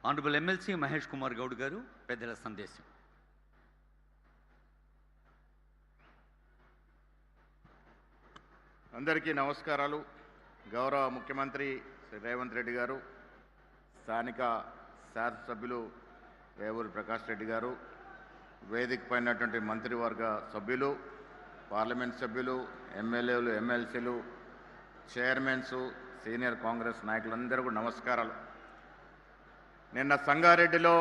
Honourable MLC Mahesh Kumar Goud గారు పెద్దల సందేశం. అందరికీ నమస్కారాలు. గౌరవ ముఖ్యమంత్రి శ్రీ రేవంత్ రెడ్డి గారు, స్థానిక శాసనసభ్యులు వేవూరి ప్రకాష్ రెడ్డి గారు, వేదిక పైనటువంటి మంత్రివర్గ సభ్యులు, పార్లమెంట్ సభ్యులు, ఎమ్మెల్యేలు, ఎమ్మెల్సీలు, చైర్మన్స్, సీనియర్ కాంగ్రెస్ నాయకులందరూ కూడా నమస్కారాలు. నిన్న సంగారెడ్డిలో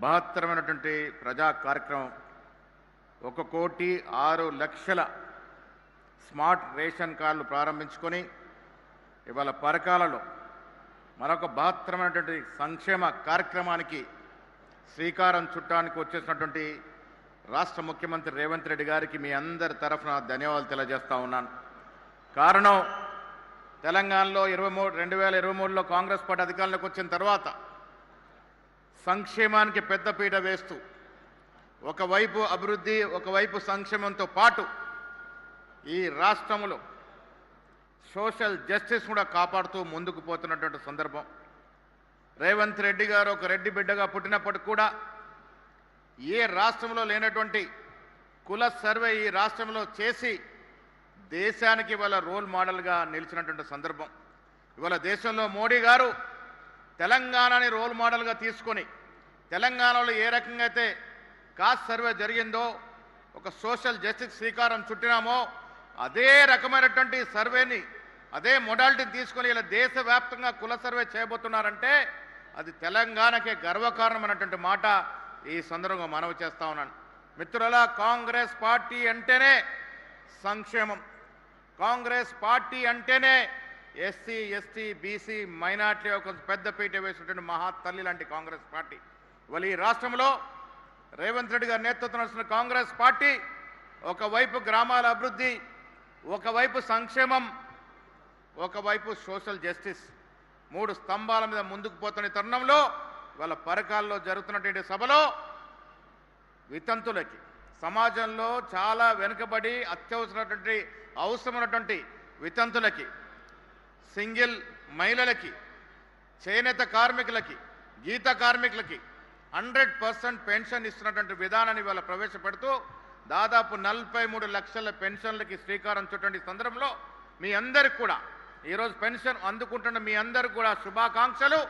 బహత్తరమైనటువంటి ప్రజా కార్యక్రమం 1,06,00,000 స్మార్ట్ రేషన్ కార్డులు ప్రారంభించుకొని ఇవాళ పరకాలలో మరొక బహత్తరమైనటువంటి సంక్షేమ కార్యక్రమానికి శ్రీకారం చుట్టానికి వచ్చేసినటువంటి రాష్ట్ర ముఖ్యమంత్రి రేవంత్ రెడ్డి గారికి మీ అందరి తరఫున ధన్యవాదాలు తెలియజేస్తా ఉన్నాను. కారణం, తెలంగాణలో 2023లో కాంగ్రెస్ పార్టీ అధికారంలోకి వచ్చిన తర్వాత సంక్షేమానికి పెద్దపీట వేస్తూ ఒకవైపు అభివృద్ధి, ఒకవైపు సంక్షేమంతో పాటు ఈ రాష్ట్రంలో సోషల్ జస్టిస్ కూడా కాపాడుతూ ముందుకు పోతున్నటువంటి సందర్భం. రేవంత్ రెడ్డి గారు ఒక రెడ్డి బిడ్డగా పుట్టినప్పటికి కూడా ఏ రాష్ట్రంలో లేనటువంటి కుల సర్వే ఈ రాష్ట్రంలో చేసి దేశానికి ఇవాళ రోల్ మోడల్గా నిలిచినటువంటి సందర్భం. ఇవాళ దేశంలో మోడీ గారు తెలంగాణని రోల్ మోడల్గా తీసుకొని తెలంగాణలో ఏ రకంగా అయితే కాస్ట్ సర్వే జరిగిందో, ఒక సోషల్ జస్టిస్ శ్రీకారం చుట్టినామో, అదే రకమైనటువంటి సర్వేని, అదే మొడాలిటీని తీసుకొని ఇలా దేశవ్యాప్తంగా కుల సర్వే చేయబోతున్నారంటే అది తెలంగాణకే గర్వకారణమైనటువంటి మాట ఈ సందర్భంగా మనవి చేస్తా ఉన్నాను. మిత్రులారా, కాంగ్రెస్ పార్టీ అంటేనే సంక్షేమం, కాంగ్రెస్ పార్టీ అంటేనే ఎస్సీ, ఎస్టీ, బీసీ, మైనార్టీ ఒక పెద్దపీట వేసినటువంటి మహాతల్లి లాంటి కాంగ్రెస్ పార్టీ. ఇవాళ ఈ రాష్ట్రంలో రేవంత్ రెడ్డి గారి నేతృత్వం నడుస్తున్న కాంగ్రెస్ పార్టీ ఒకవైపు గ్రామాల అభివృద్ధి, ఒకవైపు సంక్షేమం, ఒకవైపు సోషల్ జస్టిస్, 3 స్తంభాల మీద ముందుకు పోతున్న తరుణంలో వాళ్ళ పరకాల్లో జరుగుతున్నటువంటి సభలో వితంతులకి, సమాజంలో చాలా వెనుకబడి అవసరమైనటువంటి వితంతులకి, సింగిల్ మహిళలకి, చేనేత కార్మికులకి, గీత కార్మికులకి 100% పెన్షన్ ఇస్తున్నటువంటి విధానాన్ని ఇవాళ ప్రవేశపెడుతూ దాదాపు 43 లక్షల పెన్షన్లకి శ్రీకారం చుట్టండి సందర్భంలో మీ అందరికి కూడా ఈరోజు పెన్షన్ అందుకుంటున్న మీ అందరికి కూడా శుభాకాంక్షలు.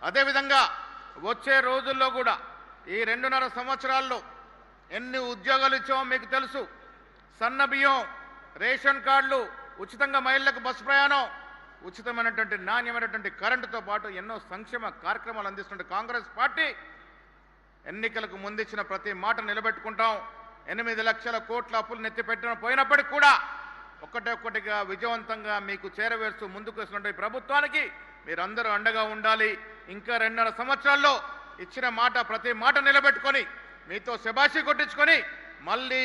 అదేవిధంగా వచ్చే రోజుల్లో కూడా ఈ 2.5 సంవత్సరాల్లో ఎన్ని ఉద్యోగాలు ఇచ్చామో మీకు తెలుసు. సన్న బియ్యం, రేషన్ కార్డులు, ఉచితంగా మహిళలకు బస్సు ప్రయాణం, ఉచితమైనటువంటి నాణ్యమైనటువంటి కరెంటుతో పాటు ఎన్నో సంక్షేమ కార్యక్రమాలు అందిస్తున్న కాంగ్రెస్ పార్టీ ఎన్నికలకు ముందిచ్చిన ప్రతి మాట నిలబెట్టుకుంటాం. 8 లక్షల కోట్ల అప్పులు నెత్తిపెట్టిన పోయినప్పటికీ కూడా ఒక్కటొక్కటిగా విజయవంతంగా మీకు చేరవేస్తూ ముందుకు వస్తున్నటువంటి ప్రభుత్వానికి మీరందరూ అండగా ఉండాలి. ఇంకా 2.5 సంవత్సరాల్లో ఇచ్చిన మాట, ప్రతి మాట నిలబెట్టుకొని మీతో శబాషి కొట్టించుకొని మళ్ళీ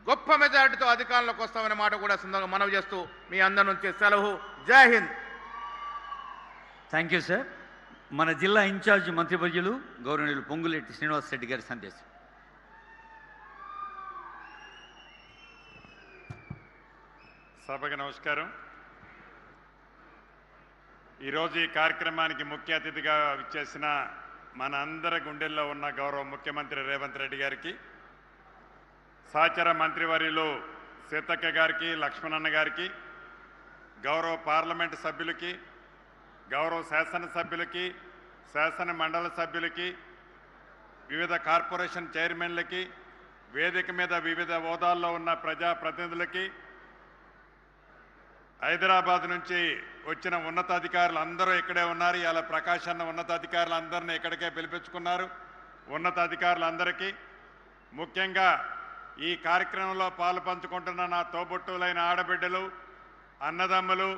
గొప్ప మెజారిటీతో అధికారంలోకి వస్తామనే మాట కూడా సందర్భంగా మనవి చేస్తూ మీ అందరి నుంచి సెలవు. జై హింద్. Thank you sir. మన జిల్లా ఇన్ఛార్జ్ మంత్రివర్యులు గౌరవనీయులు పొంగులేటి శ్రీనివాస్ రెడ్డి గారి సందేశం. సభకు నమస్కారం. ఈరోజు ఈ కార్యక్రమానికి ముఖ్య అతిథిగా విచ్చేసిన మన అందరి గుండెల్లో ఉన్న గౌరవ ముఖ్యమంత్రి రేవంత్ రెడ్డి గారికి, సహచర మంత్రివర్యులు సీతక్క గారికి, లక్ష్మణన్న గారికి, గౌరవ పార్లమెంటు సభ్యులకి, గౌరవ శాసనసభ్యులకి, శాసన మండలి సభ్యులకి, వివిధ కార్పొరేషన్ చైర్మన్లకి, వేదిక మీద వివిధ హోదాల్లో ఉన్న ప్రజాప్రతినిధులకి, హైదరాబాద్ నుంచి వచ్చిన ఉన్నతాధికారులు అందరూ ఇక్కడే ఉన్నారు. ఇలా ప్రకాష్ అన్న ఉన్నతాధికారులు అందరినీ ఇక్కడికే పిలిపించుకున్నారు. ఉన్నతాధికారులందరికీ, ముఖ్యంగా ఈ కార్యక్రమంలో పాలు పంచుకుంటున్న నా తోబుట్టువులైన ఆడబిడ్డలు, అన్నదమ్ములు,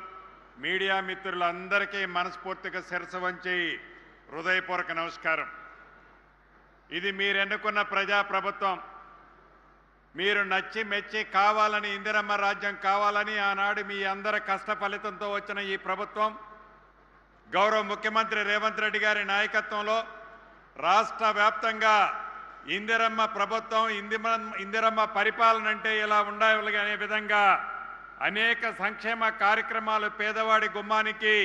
మీడియా మిత్రులందరికీ మనస్ఫూర్తిగా శిరస్సు వంచి హృదయపూర్వక నమస్కారం. ఇది మీరు ఎన్నుకున్న ప్రజాప్రభుత్వం. మీరు నచ్చి మెచ్చి కావాలని, ఇందిరమ్మ రాజ్యం కావాలని ఆనాడు మీ అందరి కష్ట ఫలితంతో వచ్చిన ఈ ప్రభుత్వం గౌరవ ముఖ్యమంత్రి రేవంత్ రెడ్డి గారి నాయకత్వంలో రాష్ట్ర వ్యాప్తంగా ఇందిరమ్మ ప్రభుత్వం, ఇందిరమ్మ పరిపాలన అంటే ఇలా ఉండాలి అనే విధంగా అనేక సంక్షేమ కార్యక్రమాలు పేదవాడి గుమ్మానికి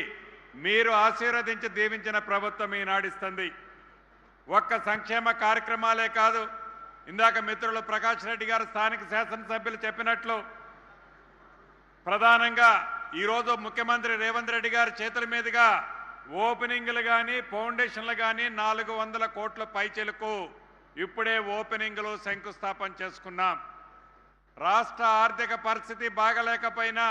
మీరు ఆశీర్వదించి దీవించిన ప్రభుత్వం ఈనాడిస్తుంది. ఒక్క సంక్షేమ కార్యక్రమాలే కాదు, ఇందాక మిత్రులు ప్రకాష్ రెడ్డి గారు స్థానిక శాసనసభ్యులు చెప్పినట్లు ప్రధానంగా ఈరోజు ముఖ్యమంత్రి రేవంత్ రెడ్డి గారి చేతుల మీదుగా ఓపెనింగ్లు కానీ ఫౌండేషన్లు కానీ 400 కోట్ల పైచిలకు ఇప్పుడే ఓపెనింగ్లు శంకుస్థాపన చేసుకున్నాం. రాష్ట్ర ఆర్థిక పరిస్థితి బాగలేకపోయినా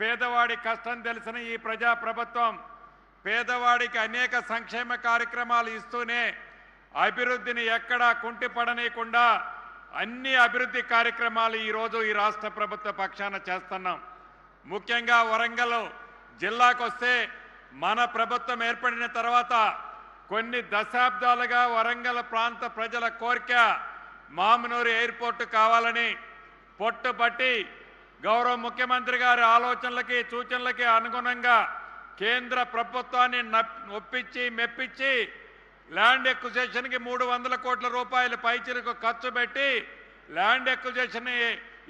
పేదవాడి కష్టం తెలిసిన ఈ ప్రజాప్రభుత్వం పేదవాడికి అనేక సంక్షేమ కార్యక్రమాలు ఇస్తూనే అభివృద్ధిని ఎక్కడా కుంటిపడనీయకుండా అన్ని అభివృద్ధి కార్యక్రమాలు ఈరోజు ఈ రాష్ట్ర ప్రభుత్వ పక్షాన చేస్తున్నాం. ముఖ్యంగా వరంగల్ జిల్లాకు వస్తే మన ప్రభుత్వం ఏర్పడిన తర్వాత కొన్ని దశాబ్దాలుగా వరంగల్ ప్రాంత ప్రజల కోరిక మామునూరు ఎయిర్పోర్టు కావాలని పట్టుబట్టి గౌరవ ముఖ్యమంత్రి గారి ఆలోచనలకి సూచనలకి అనుగుణంగా కేంద్ర ప్రభుత్వాన్ని ఒప్పించి మెప్పించి ల్యాండ్ ఎక్విజిషన్కి 300 కోట్ల రూపాయల పైచిలకు ఖర్చు పెట్టి ల్యాండ్ ఎక్విజిషన్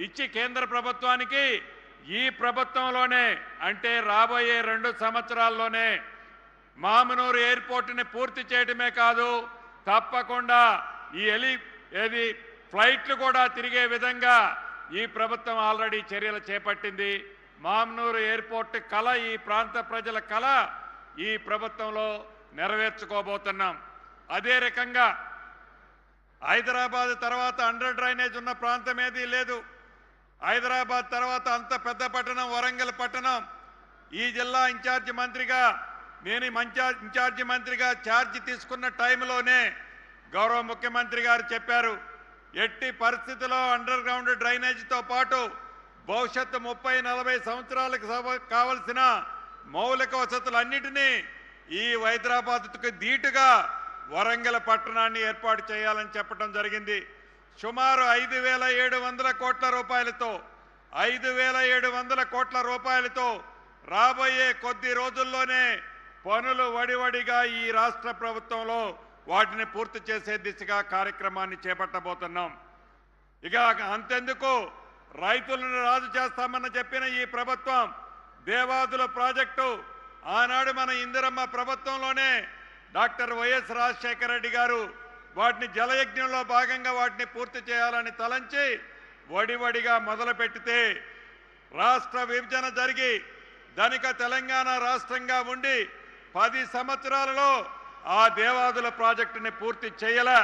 ఇచ్చి కేంద్ర ప్రభుత్వానికి ఈ ప్రభుత్వంలోనే అంటే రాబోయే 2 సంవత్సరాల్లోనే మామునూరు ఎయిర్పోర్టుని పూర్తి చేయడమే కాదు, తప్పకుండా ఈ ఫ్లైట్లు కూడా తిరిగే విధంగా ఈ ప్రభుత్వం ఆల్రెడీ చర్యలు చేపట్టింది. మామునూరు ఎయిర్పోర్ట్ కళ, ఈ ప్రాంత ప్రజల కళ ఈ ప్రభుత్వంలో నెరవేర్చుకోబోతున్నాం. అదే రకంగా హైదరాబాద్ తర్వాత అండర్ డ్రైనేజ్ ఉన్న ప్రాంతం ఏదీ లేదు. హైదరాబాద్ తర్వాత అంత పెద్ద పట్టణం వరంగల్ పట్టణం. ఈ జిల్లా ఇన్ఛార్జి మంత్రిగా నేను ఇన్ఛార్జి మంత్రిగా ఛార్జ్ తీసుకున్న టైంలోనే గౌరవ ముఖ్యమంత్రి గారు చెప్పారు, ఎట్టి పరిస్థితుల్లో అండర్ గ్రౌండ్ డ్రైనేజీతో పాటు భవిష్యత్తు 30-40 సంవత్సరాలకు కావలసిన మౌలిక వసతులన్నిటినీ ఈ హైదరాబాద్కు దీటుగా వరంగల్ పట్టణాన్ని ఏర్పాటు చేయాలని చెప్పడం జరిగింది. సుమారు 5,700 కోట్ల రూపాయలతో 5,700 కోట్ల రూపాయలతో రాబోయే కొద్ది రోజుల్లోనే పనులు వడివడిగా ఈ రాష్ట్ర ప్రభుత్వంలో వాటిని పూర్తి చేసే దిశగా కార్యక్రమాన్ని చేపట్టబోతున్నాం. ఇక అంతెందుకు రైతులను రాజు చేస్తామని చెప్పిన ఈ ప్రభుత్వం దేవాదుల ప్రాజెక్టు ఆనాడు మన ఇందిరమ్మ ప్రభుత్వంలోనే డాక్టర్ వైఎస్ రాజశేఖర రెడ్డి గారు వాటిని జలయజ్ఞంలో భాగంగా వాటిని పూర్తి చేయాలని తలంచి వడివడిగా మొదలుపెట్టితే రాష్ట్ర విభజన జరిగి ధనిక తెలంగాణ రాష్ట్రంగా ఉండి 10 సంవత్సరాలలో ఆ దేవాదుల ప్రాజెక్టుని పూర్తి చేయలే.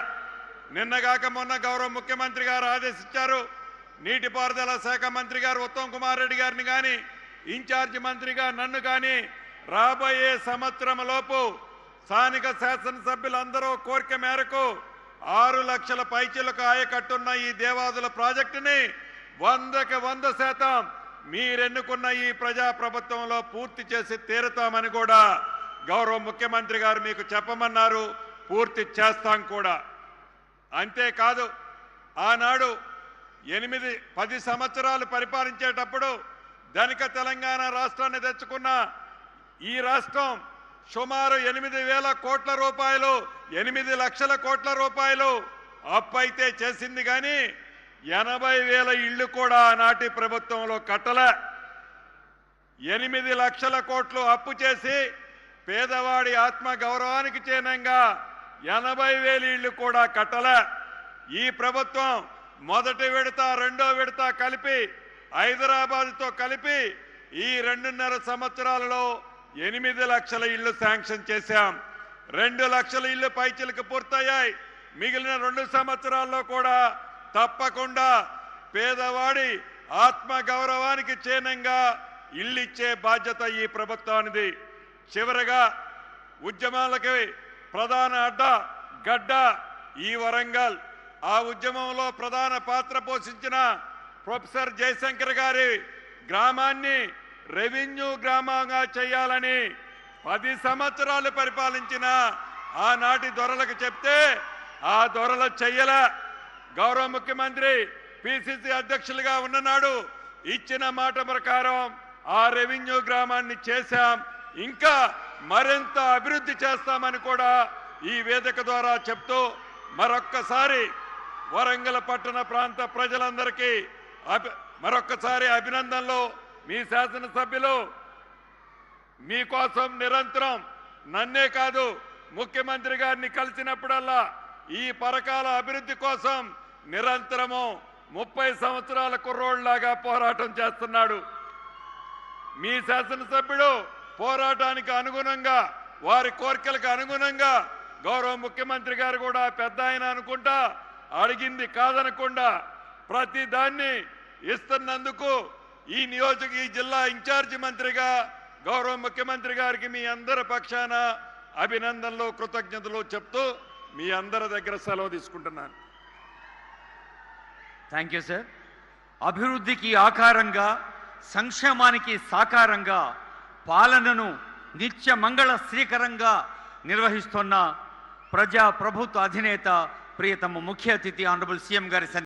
నిన్నగాక మొన్న గౌరవ ముఖ్యమంత్రి గారు ఆదేశించారు, నీటిపారుదల శాఖ మంత్రి గారు ఉత్తమ్ కుమార్ రెడ్డి గారిని కానీ ఇన్ఛార్జి మంత్రిగా నన్ను కానీ రాబోయే సంవత్సరంలోపు స్థానిక శాసనసభ్యులందరూ కోరిక మేరకు 6 లక్షల పైచిలకు ఆయకట్టున్న ఈ దేవాదుల ప్రాజెక్టుని 100కి 100% మీరెన్నుకున్న ఈ ప్రజాప్రభుత్వంలో పూర్తి చేసి తీరుతామని కూడా గౌరవ ముఖ్యమంత్రి గారు మీకు చెప్పమన్నారు. పూర్తి చేస్తాం కూడా. అంతేకాదు ఆనాడు 8-10 సంవత్సరాలు పరిపాలించేటప్పుడు ధనిక తెలంగాణ రాష్ట్రాన్ని తెచ్చుకున్న ఈ రాష్ట్రం సుమారు 8,000 కోట్ల రూపాయలు 8 లక్షల కోట్ల రూపాయలు అప్పు అయితే చేసింది, కానీ 80,000 ఇళ్లు కూడా ఆనాటి ప్రభుత్వంలో కట్టలే. 8 లక్షల కోట్లు అప్పు చేసి పేదవాడి ఆత్మ గౌరవానికి చిహ్నంగా 80,000 ఇళ్లు కూడా కట్టలే. ఈ ప్రభుత్వం మొదటి విడత రెండో విడత కలిపి హైదరాబాద్తో కలిపి ఈ 2.5 సంవత్సరాలలో 8 లక్షల ఇళ్లు శాంక్షన్ చేశాం. 2 లక్షల ఇళ్లు పైచిలకు పూర్తయ్యాయి. మిగిలిన 2 సంవత్సరాల్లో కూడా తప్పకుండా పేదవాడి ఆత్మ గౌరవానికి చిహ్నంగా ఇల్లు ఇచ్చే బాధ్యత ఈ ప్రభుత్వానిది. చివరగా ఉద్యమాలకి ప్రధాన గడ్డ ఈ వరంగల్. ఆ ఉద్యమంలో ప్రధాన పాత్ర పోషించిన ప్రొఫెసర్ జయశంకర్ గారి గ్రామాన్ని రెవెన్యూ గ్రామంగా చేయాలని 10 సంవత్సరాలు పరిపాలించిన ఆనాటి దొరలకు చెప్తే ఆ దొరలు చెయ్యలే. గౌరవ ముఖ్యమంత్రి పిసిసి అధ్యక్షులుగా ఉన్ననాడు ఇచ్చిన మాట ప్రకారం ఆ రెవెన్యూ గ్రామాన్ని చేశాం. ఇంకా మరింత అభివృద్ధి చేస్తామని కూడా ఈ వేదిక ద్వారా చెప్తూ మరొక్కసారి వరంగల్ పట్టణ ప్రాంత ప్రజలందరికీ మరొక్కసారి అభినందనలు. మీ శాసనసభ్యులు మీకోసం నిరంతరం నన్నే కాదు ముఖ్యమంత్రి గారిని కలిసినప్పుడల్లా ఈ పరకాల అభివృద్ధి కోసం నిరంతరము 30 సంవత్సరాల కుర్రోళ్లాగా పోరాటం చేస్తున్నాడు. మీ శాసనసభ్యుడు పోరాటానికి అనుగుణంగా వారి కోరికలకు అనుగుణంగా గౌరవ ముఖ్యమంత్రి గారు కూడా పెద్ద ఆయన అనుకుంటా అడిగింది కాదనకుండా ప్రతి దాన్ని ఇస్తున్నందుకు ఈ జిల్లా ఇన్ఛార్జి మంత్రిగా గౌరవ ముఖ్యమంత్రి గారికి మీ అందరి పక్షాన అభినందనలు కృతజ్ఞతలు చెప్తూ మీ అందరి దగ్గర సెలవు తీసుకుంటున్నాను. Thank you sir. అభివృద్ధికి ఆకారంగా సంక్షేమానికి సాకారంగా పాలనను నిత్య మంగళ శ్రీకరంగా నిర్వహిస్తున్న ప్రజా ప్రభుత్వ అధినేత ప్రియతమ ముఖ్య అతిథి ఆనరబుల్ సీఎం గారి